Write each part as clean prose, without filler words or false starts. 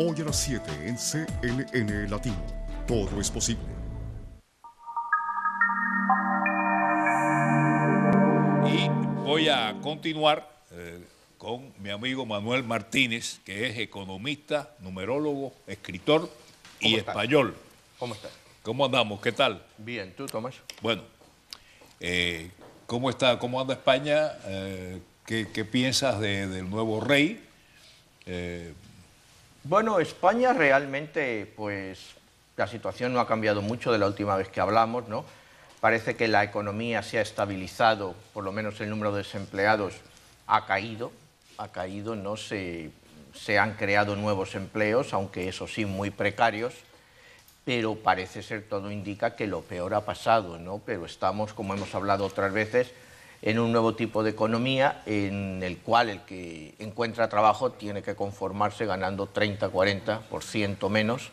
Hoy a las 7 en CNN Latino. Todo es posible. Y voy a continuar con mi amigo Manuel Martínez, que es economista, numerólogo, escritor y español. ¿Cómo estás? ¿Cómo andamos? ¿Qué tal? Bien, ¿tú, Tomás? Bueno, ¿cómo está? ¿Cómo anda España? ¿Qué piensas del nuevo rey? Bueno, España realmente, pues, la situación no ha cambiado mucho de la última vez que hablamos, ¿no? Parece que la economía se ha estabilizado, por lo menos el número de desempleados ha caído, no se han creado nuevos empleos, aunque eso sí, muy precarios, pero parece ser, todo indica que lo peor ha pasado, ¿no? Pero estamos, como hemos hablado otras veces, en un nuevo tipo de economía en el cual el que encuentra trabajo tiene que conformarse ganando 30-40% menos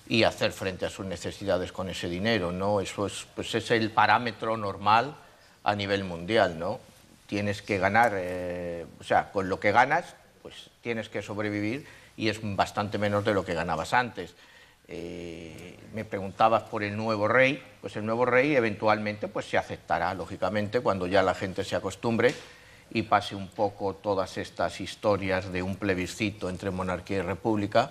y hacer frente a sus necesidades con ese dinero, ¿no? Eso es, pues es el parámetro normal a nivel mundial, ¿no? Tienes que ganar, o sea, con lo que ganas, pues tienes que sobrevivir y es bastante menos de lo que ganabas antes. Me preguntabas por el nuevo rey, pues el nuevo rey eventualmente pues se aceptará, lógicamente, cuando ya la gente se acostumbre y pase un poco todas estas historias de un plebiscito entre monarquía y república.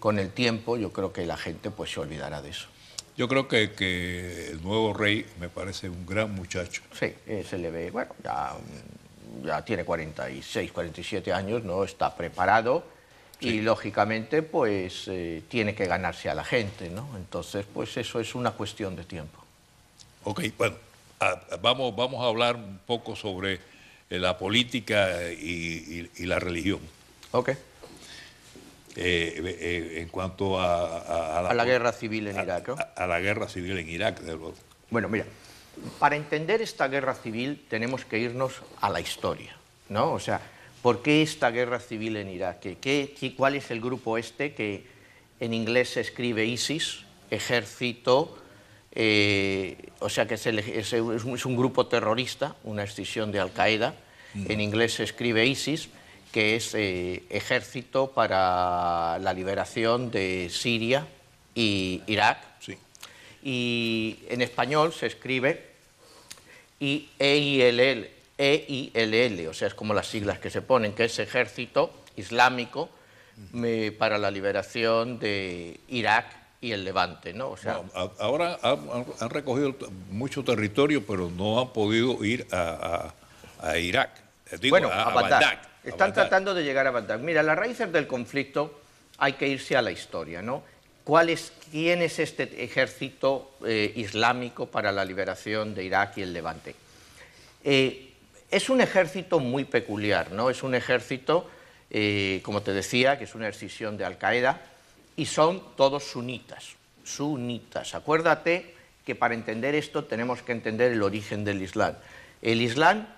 Con el tiempo yo creo que la gente pues se olvidará de eso. Yo creo que el nuevo rey me parece un gran muchacho. Sí, se le ve, bueno, ya tiene 46, 47 años, ¿no? Está preparado. Sí. Y lógicamente pues tiene que ganarse a la gente, ¿no? Entonces pues eso es una cuestión de tiempo. Ok, bueno, vamos a hablar un poco sobre la política y la religión. Ok. En cuanto a la guerra civil en Irak, ¿no? A la guerra civil en Irak, de luego. Bueno, mira, para entender esta guerra civil tenemos que irnos a la historia, ¿no? O sea, ¿por qué esta guerra civil en Irak? ¿Cuál es el grupo este que en inglés se escribe ISIS, ejército, o sea que es un grupo terrorista, una escisión de Al-Qaeda, en inglés se escribe ISIS, que es Ejército para la Liberación de Siria y Irak. Sí. Y en español se escribe EILL, o sea, es como las siglas que se ponen, que es Ejército Islámico para la Liberación de Irak y el Levante, ¿no? O sea, bueno, ahora han recogido mucho territorio, pero no han podido ir a Irak. Digo, bueno, a Bagdad. Están tratando de llegar a Bagdad. Mira, las raíces del conflicto hay que irse a la historia, ¿no? ¿Quién es este ejército islámico para la liberación de Irak y el Levante? Es un ejército muy peculiar, ¿no? Es un ejército, como te decía, que es una escisión de Al-Qaeda y son todos sunitas. Acuérdate que para entender esto tenemos que entender el origen del Islam. El Islam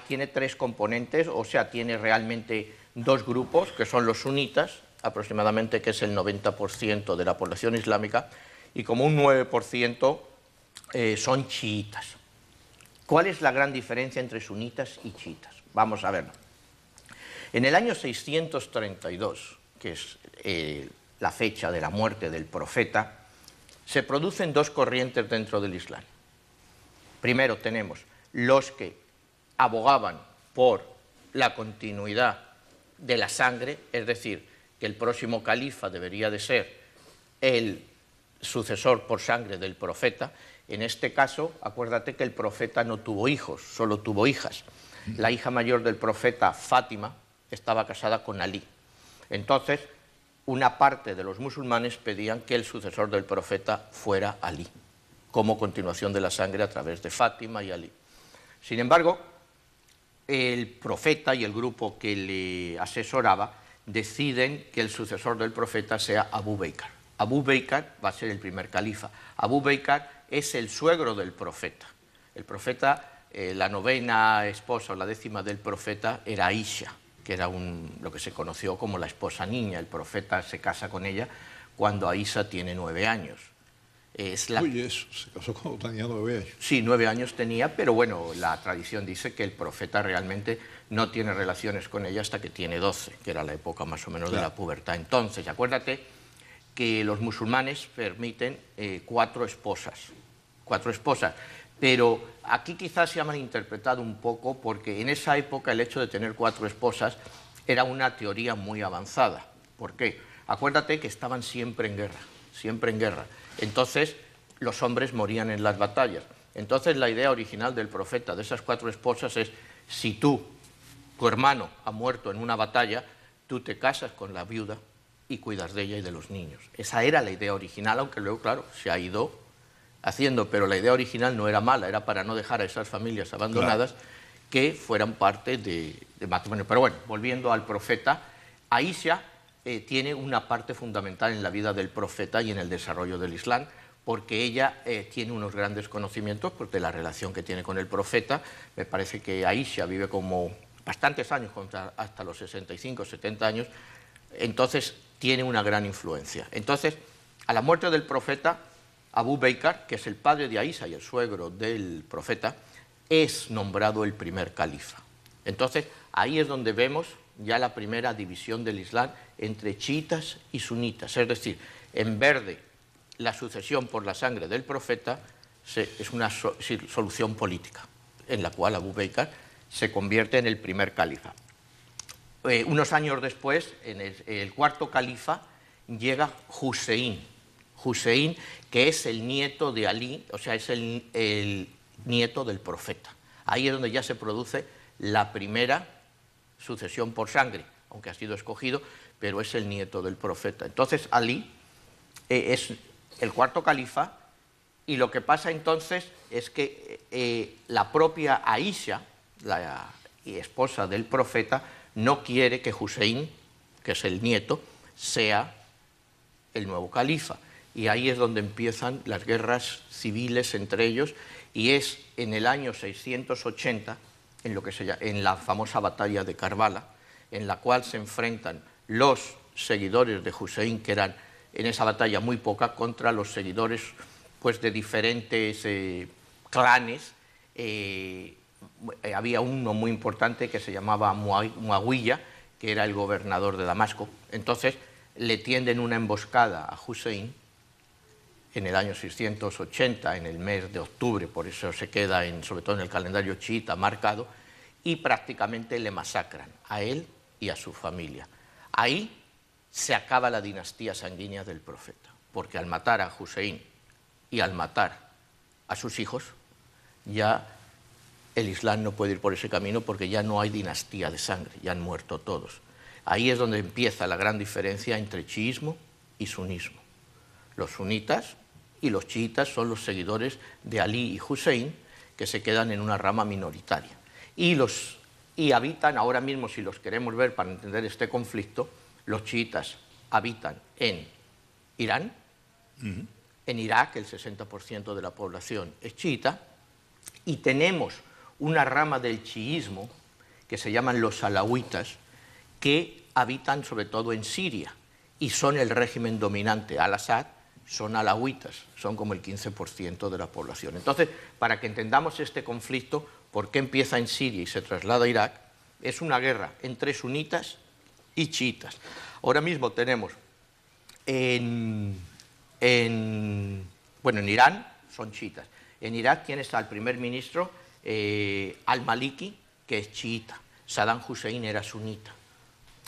tiene tres componentes, o sea, tiene realmente dos grupos, que son los sunitas, aproximadamente, que es el 90% de la población islámica, y como un 9% son chiitas. ¿Cuál es la gran diferencia entre sunitas y chiitas? Vamos a verlo. En el año 632, que es la fecha de la muerte del profeta, se producen dos corrientes dentro del Islam. Primero tenemos los que abogaban por la continuidad de la sangre, es decir, que el próximo califa debería de ser el sucesor por sangre del profeta. En este caso, acuérdate que el profeta no tuvo hijos, solo tuvo hijas. La hija mayor del profeta, Fátima, estaba casada con Alí. Entonces, una parte de los musulmanes pedían que el sucesor del profeta fuera Alí, como continuación de la sangre a través de Fátima y Alí. Sin embargo, el profeta y el grupo que le asesoraba deciden que el sucesor del profeta sea Abu Bakr. Abu Bakr va a ser el primer califa. Abu Bakr es el suegro del profeta. El profeta, la novena esposa o la décima del profeta era Aisha, que era lo que se conoció como la esposa niña. El profeta se casa con ella cuando Aisha tiene 9 años. Oye, eso, se casó cuando tenía 9 años. Sí, 9 años tenía, pero bueno, la tradición dice que el profeta realmente no tiene relaciones con ella hasta que tiene 12, que era la época más o menos de la pubertad. Entonces, acuérdate que los musulmanes permiten 4 esposas, pero aquí quizás se ha malinterpretado un poco porque en esa época el hecho de tener 4 esposas era una teoría muy avanzada. ¿Por qué? Acuérdate que estaban siempre en guerra, siempre en guerra. Entonces, los hombres morían en las batallas. Entonces, la idea original del profeta de esas 4 esposas es, si tu hermano ha muerto en una batalla, tú te casas con la viuda y cuidas de ella y de los niños. Esa era la idea original, aunque luego, claro, se ha ido haciendo, pero la idea original no era mala, era para no dejar a esas familias abandonadas que fueran parte de matrimonio. Pero bueno, volviendo al profeta, Aisha tiene una parte fundamental en la vida del profeta y en el desarrollo del Islam, porque ella tiene unos grandes conocimientos pues, de la relación que tiene con el profeta. Me parece que Aisha vive como bastantes años, hasta los 65, 70 años, entonces tiene una gran influencia. Entonces, a la muerte del profeta, Abu Bakr, que es el padre de Aisha y el suegro del profeta, es nombrado el primer califa. Entonces, ahí es donde vemos ya la primera división del Islam entre chiitas y sunitas. Es decir, en verde, la sucesión por la sangre del profeta es una solución política, en la cual Abu Bakr se convierte en el primer califa. Unos años después, en el cuarto califa, llega Hussein, que es el nieto de Ali, o sea, es el nieto del profeta. Ahí es donde ya se produce la primera sucesión por sangre, aunque ha sido escogido, pero es el nieto del profeta. Entonces Ali es el cuarto califa, y lo que pasa entonces es que la propia Aisha, la esposa del profeta, no quiere que Hussein, que es el nieto, sea el nuevo califa. Y ahí es donde empiezan las guerras civiles entre ellos, y es en el año 680, en la famosa batalla de Karbala, en la cual se enfrentan los seguidores de Hussein, que eran en esa batalla muy poca, contra los seguidores pues, de diferentes clanes. Había uno muy importante que se llamaba Muawiyah, que era el gobernador de Damasco. Entonces le tienden una emboscada a Hussein en el año 680, en el mes de octubre, por eso se queda, sobre todo en el calendario chiita, marcado, y prácticamente le masacran a él y a su familia. Ahí se acaba la dinastía sanguínea del profeta, porque al matar a Hussein y al matar a sus hijos, ya el Islam no puede ir por ese camino porque ya no hay dinastía de sangre, ya han muerto todos. Ahí es donde empieza la gran diferencia entre chiismo y sunismo. Los sunitas y los chiitas son los seguidores de Ali y Hussein, que se quedan en una rama minoritaria. Y habitan, ahora mismo, si los queremos ver para entender este conflicto, los chiitas habitan en Irán, en Irak el 60% de la población es chiita, y tenemos una rama del chiismo que se llaman los alawitas, que habitan sobre todo en Siria y son el régimen dominante. Al-Assad son alawitas, son como el 15% de la población. Entonces, para que entendamos este conflicto, por qué empieza en Siria y se traslada a Irak, es una guerra entre sunitas y chiitas. Ahora mismo tenemos en Irán son chiitas. En Irak tienes al primer ministro al-Maliki, que es chiita. Saddam Hussein era sunita.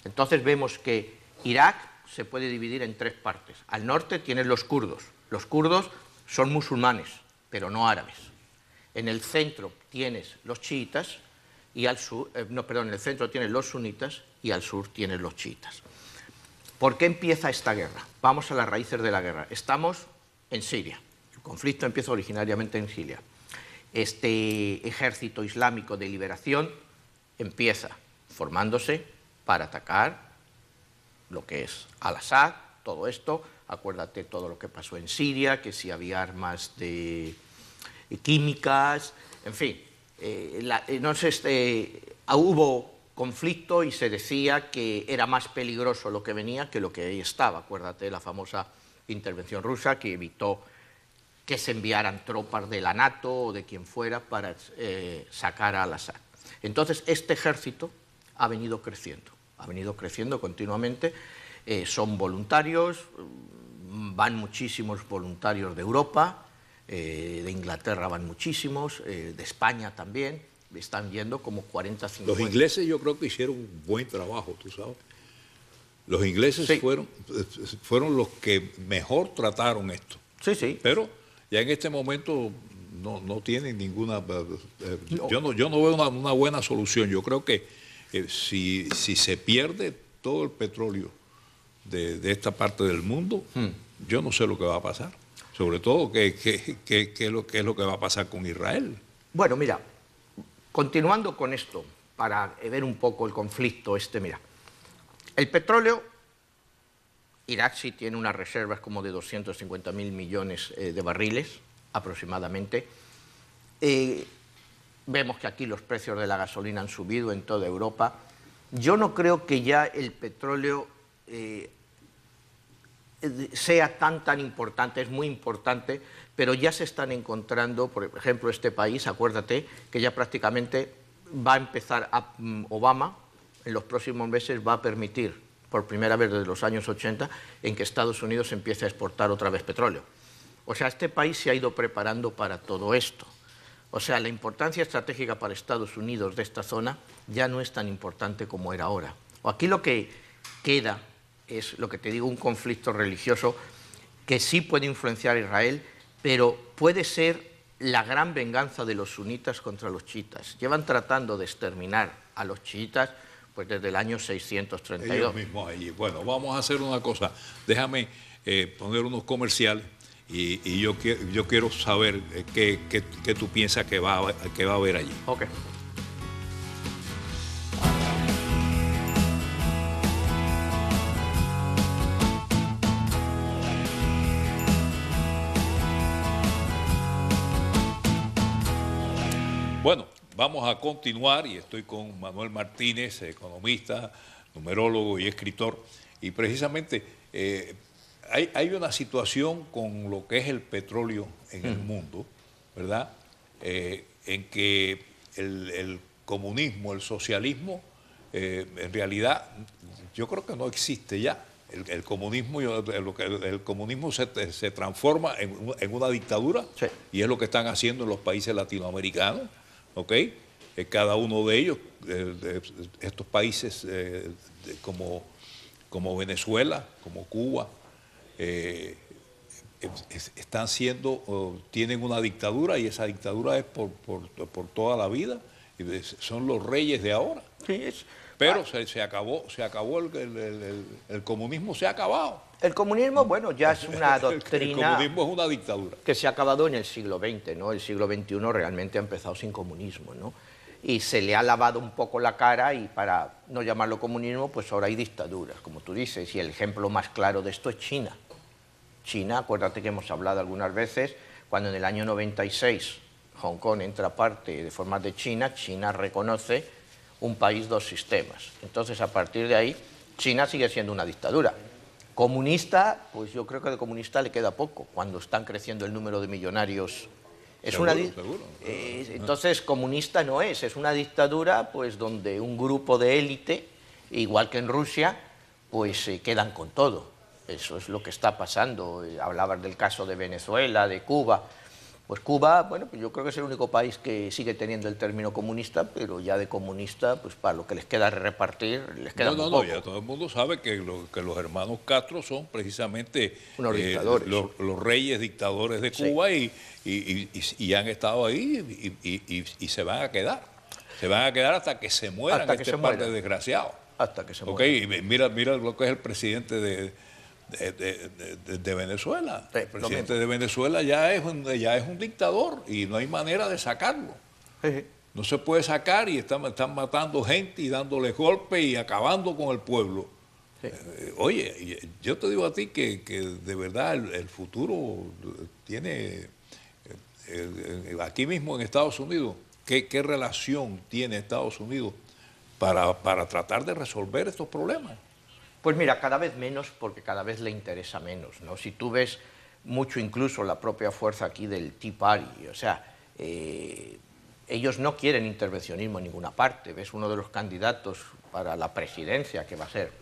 Entonces vemos que Irak se puede dividir en 3 partes. Al norte tienes los kurdos. Los kurdos son musulmanes, pero no árabes. En el centro tienes los chiitas y al sur, en el centro tienes los sunitas y al sur tienes los chiitas. ¿Por qué empieza esta guerra? Vamos a las raíces de la guerra. Estamos en Siria. El conflicto empieza originariamente en Siria. Este ejército islámico de liberación empieza formándose para atacar lo que es Al-Assad, todo esto. Acuérdate todo lo que pasó en Siria, que si había armas químicas, en fin. Hubo conflicto y se decía que era más peligroso lo que venía que lo que ahí estaba. Acuérdate de la famosa intervención rusa que evitó que se enviaran tropas de la NATO o de quien fuera para sacar a Al-Assad. Entonces, este ejército ha venido creciendo continuamente. Son voluntarios, van muchísimos voluntarios de Europa, de Inglaterra van muchísimos, de España también, están yendo como 40, 50. Los ingleses yo creo que hicieron un buen trabajo, tú sabes. Los ingleses sí fueron los que mejor trataron esto. Sí, sí. Pero ya en este momento no tienen ninguna... Yo no veo una buena solución. Yo creo que si se pierde todo el petróleo de esta parte del mundo, yo no sé lo que va a pasar. Sobre todo, ¿qué es lo que va a pasar con Israel? Bueno, mira, continuando con esto, para ver un poco el conflicto mira, el petróleo, Irak sí tiene unas reservas como de 250.000 millones de barriles, aproximadamente. Vemos que aquí los precios de la gasolina han subido en toda Europa. Yo no creo que ya el petróleo sea tan importante, es muy importante, pero ya se están encontrando, por ejemplo, este país, acuérdate, que ya prácticamente va a empezar, Obama, en los próximos meses va a permitir, por primera vez desde los años 80, en que Estados Unidos empiece a exportar otra vez petróleo. O sea, este país se ha ido preparando para todo esto. O sea, la importancia estratégica para Estados Unidos de esta zona ya no es tan importante como era ahora. Aquí lo que queda es, lo que te digo, un conflicto religioso que sí puede influenciar a Israel, pero puede ser la gran venganza de los sunitas contra los chiitas. Llevan tratando de exterminar a los chiitas pues desde el año 632. Ellos mismos allí. Bueno, vamos a hacer una cosa. Déjame poner unos comerciales y yo quiero saber qué tú piensas que va a haber allí. Ok. Bueno, vamos a continuar y estoy con Manuel Martínez, economista, numerólogo y escritor. Y precisamente hay una situación con lo que es el petróleo en el mundo, ¿verdad? En que el comunismo, el socialismo, en realidad yo creo que no existe ya. El comunismo se transforma en una dictadura, sí, y es lo que están haciendo en los países latinoamericanos. ¿Ok? Cada uno de ellos, estos países como Venezuela, como Cuba, tienen una dictadura y esa dictadura es por toda la vida. Son los reyes de ahora. Sí, pero se acabó el comunismo, se ha acabado. El comunismo, bueno, ya es una doctrina... El comunismo es una dictadura. Que se ha acabado en el siglo XX, ¿no? El siglo XXI realmente ha empezado sin comunismo, ¿no? Y se le ha lavado un poco la cara y para no llamarlo comunismo, pues ahora hay dictaduras, como tú dices, y el ejemplo más claro de esto es China. China, acuérdate que hemos hablado algunas veces, cuando en el año 96 Hong Kong entra parte de formas de China, China reconoce un país, dos sistemas. Entonces, a partir de ahí, China sigue siendo una dictadura. Comunista, pues yo creo que de comunista le queda poco, cuando están creciendo el número de millonarios. Seguro. Entonces, comunista no es una dictadura pues donde un grupo de élite, igual que en Rusia, pues se quedan con todo. Eso es lo que está pasando. Hablabas del caso de Venezuela, de Cuba. Pues Cuba, bueno, pues yo creo que es el único país que sigue teniendo el término comunista, pero ya de comunista, pues para lo que les queda repartir, les queda muy poco. Ya todo el mundo sabe que los hermanos Castro son precisamente unos dictadores. Los reyes dictadores de Cuba, sí, y han estado ahí y se van a quedar. Se van a quedar hasta que se mueran par de desgraciados. Hasta que se mueran. Okay, y mira lo que es el presidente de Venezuela. Sí, el presidente de Venezuela ya es un dictador y no hay manera de sacarlo. Sí. No se puede sacar y están matando gente y dándole golpes y acabando con el pueblo. Sí. Oye, yo te digo a ti que de verdad el futuro tiene, aquí mismo en Estados Unidos, ¿qué relación tiene Estados Unidos para tratar de resolver estos problemas? Pues mira, cada vez menos, porque cada vez le interesa menos, ¿no? Si tú ves, mucho incluso la propia fuerza aquí del Tea Party. O sea, ellos no quieren intervencionismo en ninguna parte. Ves uno de los candidatos para la presidencia, que va a ser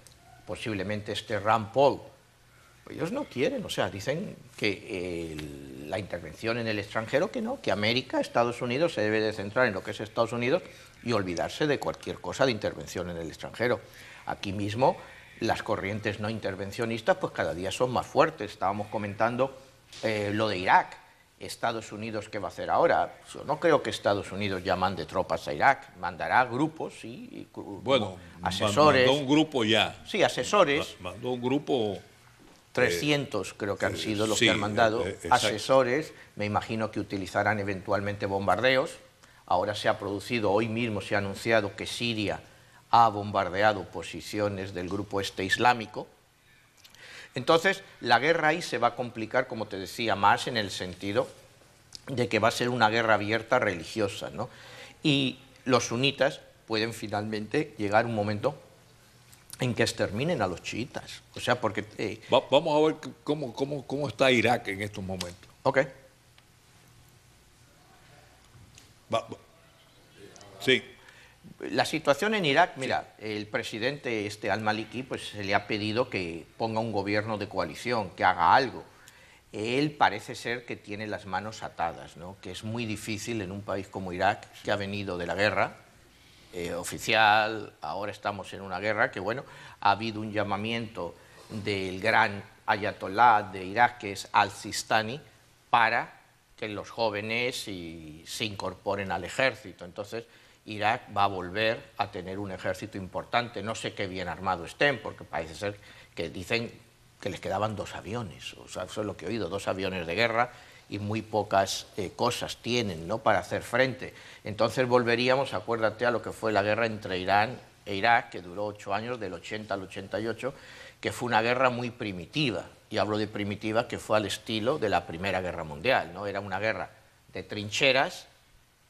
posiblemente Rand Paul. Ellos no quieren, o sea, dicen que la intervención en el extranjero, que no, que América, Estados Unidos, se debe de centrar en lo que es Estados Unidos y olvidarse de cualquier cosa de intervención en el extranjero. Aquí mismo las corrientes no intervencionistas pues cada día son más fuertes. Estábamos comentando lo de Irak. Estados Unidos, ¿qué va a hacer ahora? Yo no creo que Estados Unidos ya mande tropas a Irak, mandará grupos, sí, bueno, asesores. Mandó un grupo ya. Sí, asesores. Mandó un grupo. 300 creo que han sido los que han mandado, asesores, me imagino que utilizarán eventualmente bombardeos. Ahora se ha producido, hoy mismo se ha anunciado que Siria ha bombardeado posiciones del grupo islámico. Entonces, la guerra ahí se va a complicar, como te decía, más en el sentido de que va a ser una guerra abierta religiosa, ¿no? Y los sunitas pueden finalmente llegar un momento en que exterminen a los chiitas. O sea, porque... Vamos a ver cómo está Irak en estos momentos. Ok. Sí. La situación en Irak, mira, el presidente al-Maliki pues se le ha pedido que ponga un gobierno de coalición, que haga algo. Él parece ser que tiene las manos atadas, ¿no? Que es muy difícil en un país como Irak, que ha venido de la guerra oficial, ahora estamos en una guerra, que bueno, ha habido un llamamiento del gran ayatolá de Irak, que es al-Sistani, para que los jóvenes se incorporen al ejército. Entonces, Irak va a volver a tener un ejército importante. No sé qué bien armado estén, porque parece ser que dicen que les quedaban 2 aviones. O sea, eso es lo que he oído, 2 aviones de guerra, y muy pocas cosas tienen, ¿no?, para hacer frente. Entonces volveríamos, acuérdate, a lo que fue la guerra entre Irán e Irak, que duró 8 años, del 80 al 88, que fue una guerra muy primitiva. Y hablo de primitiva, que fue al estilo de la Primera Guerra Mundial, ¿no? Era una guerra de trincheras,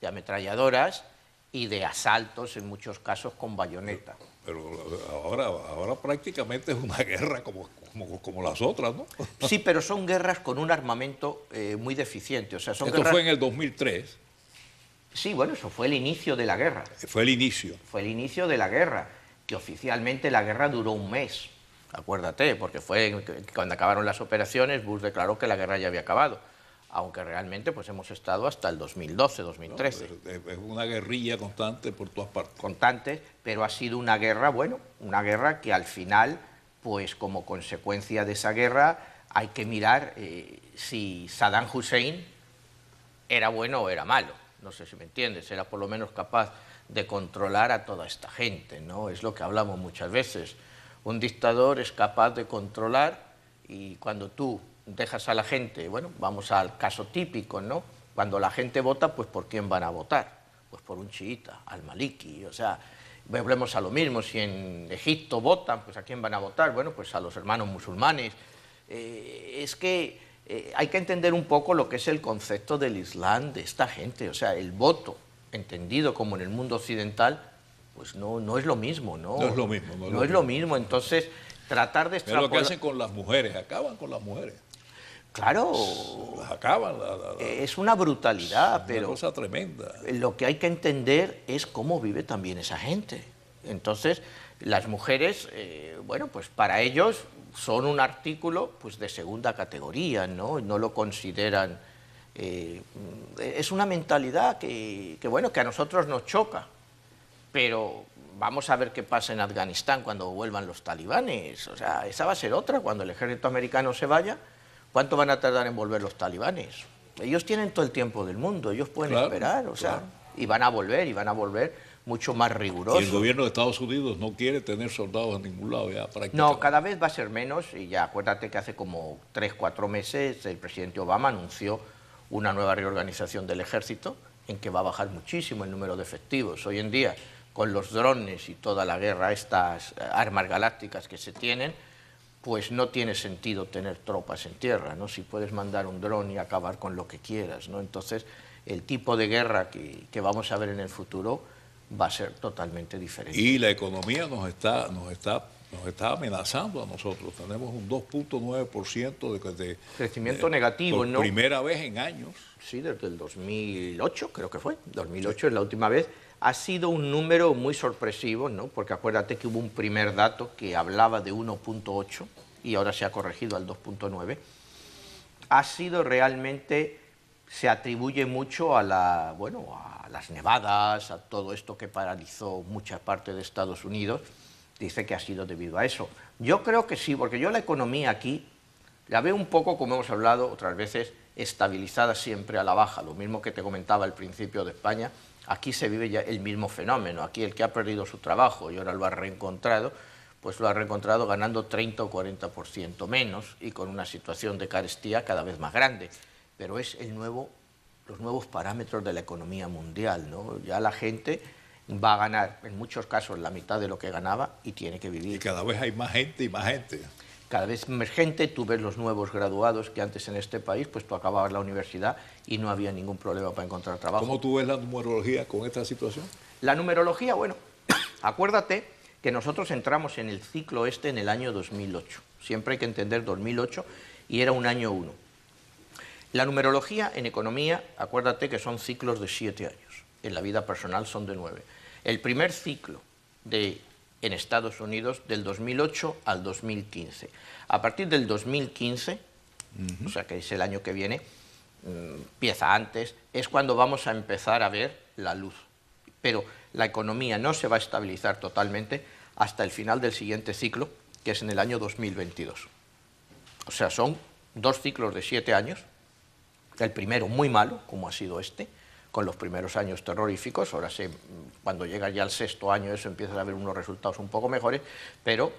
de ametralladoras y de asaltos, en muchos casos con bayoneta. Pero ahora prácticamente es una guerra como las otras, ¿no? Sí, pero son guerras con un armamento muy deficiente. O sea, son Esto guerras... fue en el 2003. Sí, bueno, eso fue el inicio de la guerra. Fue el inicio. Fue el inicio de la guerra, que oficialmente la guerra duró un mes. Acuérdate, porque fue cuando acabaron las operaciones, Bush declaró que la guerra ya había acabado. Aunque realmente pues hemos estado hasta el 2012, 2013. No, es una guerrilla constante por todas partes. Constante, pero ha sido una guerra, bueno, una guerra que al final, pues como consecuencia de esa guerra, hay que mirar si Saddam Hussein era bueno o era malo. No sé si me entiendes, era por lo menos capaz de controlar a toda esta gente, ¿no? Es lo que hablamos muchas veces. Un dictador es capaz de controlar, y cuando tú dejas a la gente, bueno, vamos al caso típico, ¿no? Cuando la gente vota, pues ¿por quién van a votar? Pues por un chiita, al-Maliki. O sea, volvemos a lo mismo, si en Egipto votan, pues ¿a quién van a votar? Bueno, pues a los hermanos musulmanes. Es que hay que entender un poco lo que es el concepto del Islam de esta gente. O sea, el voto, entendido como en el mundo occidental, pues no es lo mismo, ¿no? No es lo mismo. No es lo mismo. Entonces, tratar de extrapolar... Es lo que hacen con las mujeres, acaban con las mujeres. Claro, las acaban. Es una brutalidad, pero... Una cosa tremenda. Lo que hay que entender es cómo vive también esa gente. Entonces, las mujeres, bueno, pues para ellos son un artículo pues de segunda categoría, ¿no? No lo consideran... es una mentalidad que, bueno, que a nosotros nos choca, pero vamos a ver qué pasa en Afganistán cuando vuelvan los talibanes. O sea, esa va a ser otra, cuando el ejército americano se vaya. ¿Cuánto van a tardar en volver los talibanes? Ellos tienen todo el tiempo del mundo, ellos pueden esperar, o sea, y van a volver mucho más rigurosos. Y el gobierno de Estados Unidos no quiere tener soldados en ningún lado ya prácticamente. No, cada vez va a ser menos, y ya acuérdate que hace como 3 o 4 meses el presidente Obama anunció una nueva reorganización del ejército en que va a bajar muchísimo el número de efectivos. Hoy en día, con los drones y toda la guerra, estas armas galácticas que se tienen, pues no tiene sentido tener tropas en tierra, ¿no? Si puedes mandar un dron y acabar con lo que quieras, ¿no? Entonces, el tipo de guerra que vamos a ver en el futuro va a ser totalmente diferente. Y la economía nos está Nos está amenazando a nosotros. Tenemos un 2.9% de crecimiento negativo, por ¿no? Primera vez en años. Sí, desde el 2008, creo que fue. 2008 sí. Es la última vez. Ha sido un número muy sorpresivo, ¿no? Porque acuérdate que hubo un primer dato que hablaba de 1.8 y ahora se ha corregido al 2.9. Ha sido realmente, se atribuye mucho a las nevadas, a todo esto que paralizó mucha parte de Estados Unidos. Dice que ha sido debido a eso. Yo creo que sí, porque yo la economía aquí la veo un poco, como hemos hablado otras veces, estabilizada siempre a la baja. Lo mismo que te comentaba al principio de España, aquí se vive ya el mismo fenómeno. Aquí el que ha perdido su trabajo y ahora lo ha reencontrado, pues lo ha reencontrado ganando 30 o 40% menos y con una situación de carestía cada vez más grande. Pero es los nuevos parámetros de la economía mundial, ¿no? Ya la gente va a ganar, en muchos casos, la mitad de lo que ganaba y tiene que vivir. Y cada vez hay más gente y más gente. Cada vez más gente, tú ves los nuevos graduados que antes en este país, pues tú acababas la universidad y no había ningún problema para encontrar trabajo. ¿Cómo tú ves la numerología con esta situación? La numerología, bueno, acuérdate que nosotros entramos en el ciclo este en el año 2008. Siempre hay que entender 2008 y era un año 1. La numerología en economía, acuérdate que son ciclos de 7 años. En la vida personal son de 9. El primer ciclo en Estados Unidos del 2008 al 2015. A partir del 2015, o sea que es el año que viene, empieza antes, es cuando vamos a empezar a ver la luz. Pero la economía no se va a estabilizar totalmente hasta el final del siguiente ciclo, que es en el año 2022. O sea, son 2 ciclos de 7 años, el primero muy malo, como ha sido este, con los primeros años terroríficos. Ahora cuando llega ya el 6º año eso empieza a haber unos resultados un poco mejores, pero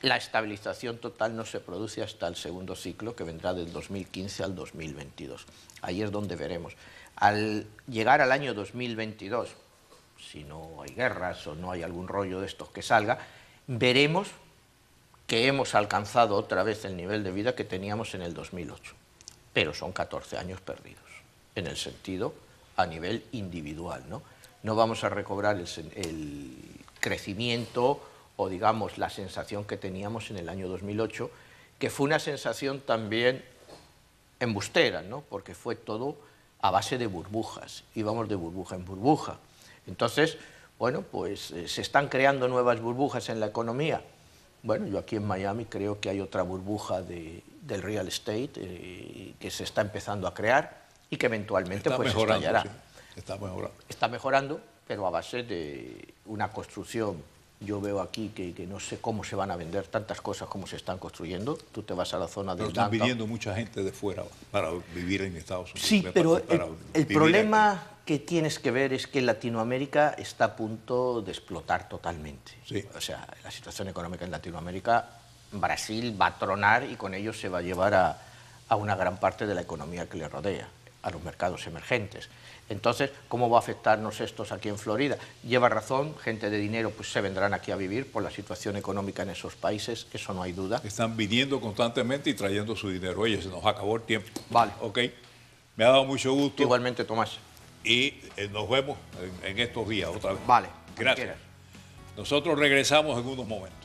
la estabilización total no se produce hasta el segundo ciclo, que vendrá del 2015 al 2022. Ahí es donde veremos. Al llegar al año 2022, si no hay guerras o no hay algún rollo de estos que salga, veremos que hemos alcanzado otra vez el nivel de vida que teníamos en el 2008. Pero son 14 años perdidos, en el sentido a nivel individual, ¿no? No vamos a recobrar el crecimiento o, digamos, la sensación que teníamos en el año 2008, que fue una sensación también embustera, ¿no? Porque fue todo a base de burbujas, íbamos de burbuja en burbuja. Entonces, bueno, pues se están creando nuevas burbujas en la economía. Bueno, yo aquí en Miami creo que hay otra burbuja del real estate que se está empezando a crear y que eventualmente pues estallará. Sí, está mejorando. Está mejorando, pero a base de una construcción. Yo veo aquí que no sé cómo se van a vender tantas cosas como se están construyendo. Tú te vas a la zona de... Pero están viniendo mucha gente de fuera para vivir en Estados Unidos. Sí, pero el problema que tienes que ver es que Latinoamérica está a punto de explotar totalmente. Sí. O sea, la situación económica en Latinoamérica, Brasil va a tronar y con ello se va a llevar a una gran parte de la economía que le rodea, a los mercados emergentes. Entonces, ¿cómo va a afectarnos estos aquí en Florida? Lleva razón, gente de dinero pues se vendrán aquí a vivir por la situación económica en esos países, eso no hay duda. Están viniendo constantemente y trayendo su dinero. Oye, se nos acabó el tiempo. Vale. Ok. Me ha dado mucho gusto. Igualmente, Tomás. Y nos vemos en estos días otra vez. Vale. Gracias. Nosotros regresamos en unos momentos.